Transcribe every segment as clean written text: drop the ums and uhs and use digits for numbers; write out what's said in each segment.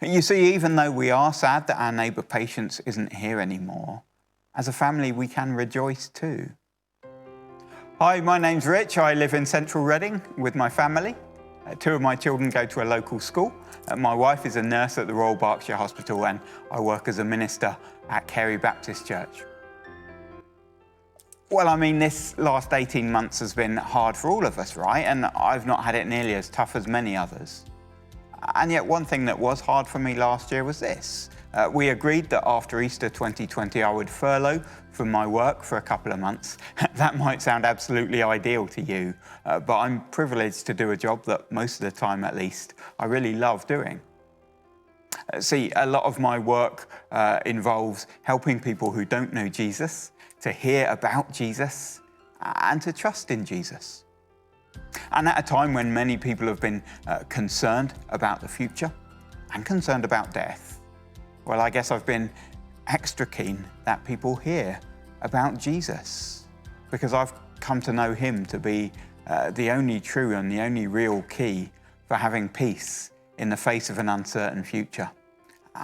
You see, even though we are sad that our neighbour Patience isn't here anymore, as a family we can rejoice too. Hi, my name's Rich. I live in central Reading with my family. Two of my children go to a local school. My wife is a nurse at the Royal Berkshire Hospital and I work as a minister at Carey Baptist Church. Well, I mean, this last 18 months has been hard for all of us, right? And I've not had it nearly as tough as many others. And yet one thing that was hard for me last year was this. We agreed that after Easter 2020 I would furlough from my work for a couple of months. That might sound absolutely ideal to you, but I'm privileged to do a job that most of the time at least I really love doing. See, a lot of my work involves helping people who don't know Jesus to hear about Jesus and to trust in Jesus. And at a time when many people have been concerned about the future and concerned about death, well, I guess I've been extra keen that people hear about Jesus, because I've come to know him to be the only true and the only real key for having peace in the face of an uncertain future,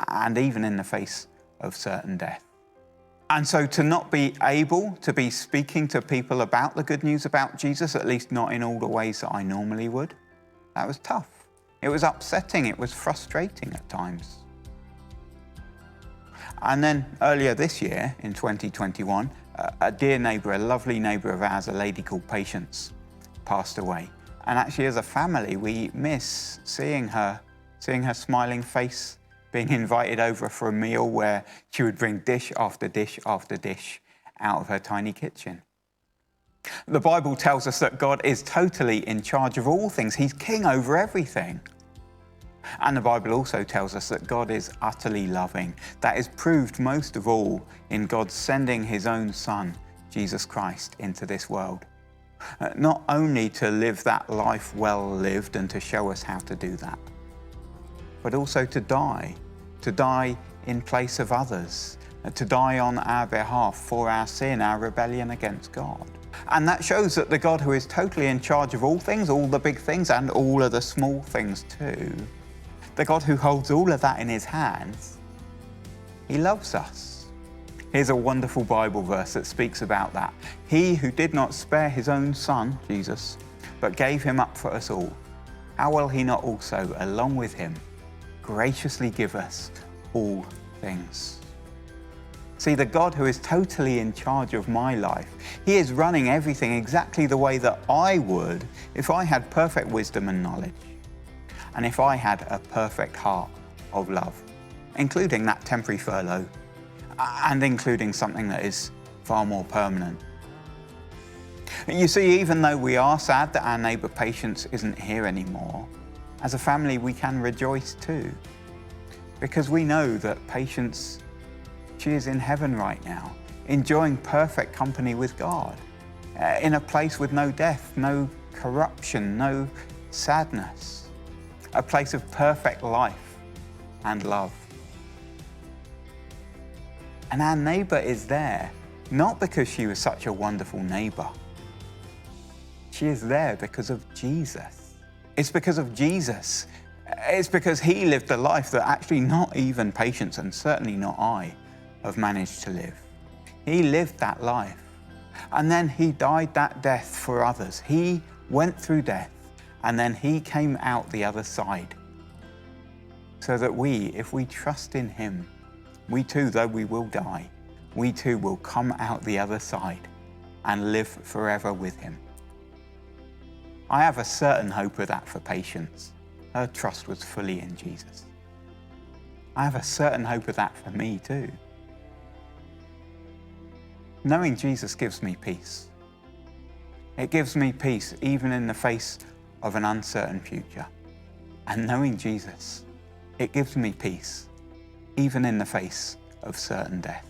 and even in the face of certain death. And so to not be able to be speaking to people about the good news about Jesus, at least not in all the ways that I normally would, that was tough. It was upsetting, it was frustrating at times. And then earlier this year, in 2021, a dear neighbour, a lovely neighbour of ours, a lady called Patience, passed away. And actually as a family, we miss seeing her smiling face, being invited over for a meal where she would bring dish after dish after dish out of her tiny kitchen. The Bible tells us that God is totally in charge of all things. He's king over everything. And the Bible also tells us that God is utterly loving. That is proved most of all in God sending his own Son, Jesus Christ, into this world. Not only to live that life well lived and to show us how to do that, but also to die in place of others, to die on our behalf for our sin, our rebellion against God. And that shows that the God who is totally in charge of all things, all the big things and all of the small things too, the God who holds all of that in his hands, he loves us. Here's a wonderful Bible verse that speaks about that. He who did not spare his own Son, Jesus, but gave him up for us all, how will he not also, along with him, graciously give us all things? See, the God who is totally in charge of my life, he is running everything exactly the way that I would if I had perfect wisdom and knowledge, and if I had a perfect heart of love, including that temporary furlough, and including something that is far more permanent. You see, even though we are sad that our neighbour Patience isn't here anymore, as a family we can rejoice too, because we know that Patience, she is in heaven right now, enjoying perfect company with God, in a place with no death, no corruption, no sadness, a place of perfect life and love. And our neighbour is there, not because she was such a wonderful neighbour. She is there because of Jesus. It's because of Jesus. It's because he lived a life that actually not even Patience, and certainly not I, have managed to live. He lived that life. And then he died that death for others. He went through death, and then he came out the other side. So that we, if we trust in him, we too, though we will die, we too will come out the other side and live forever with him. I have a certain hope of that for Patience. Her trust was fully in Jesus. I have a certain hope of that for me too. Knowing Jesus gives me peace. It gives me peace even in the face of an uncertain future. And knowing Jesus, it gives me peace even in the face of certain death.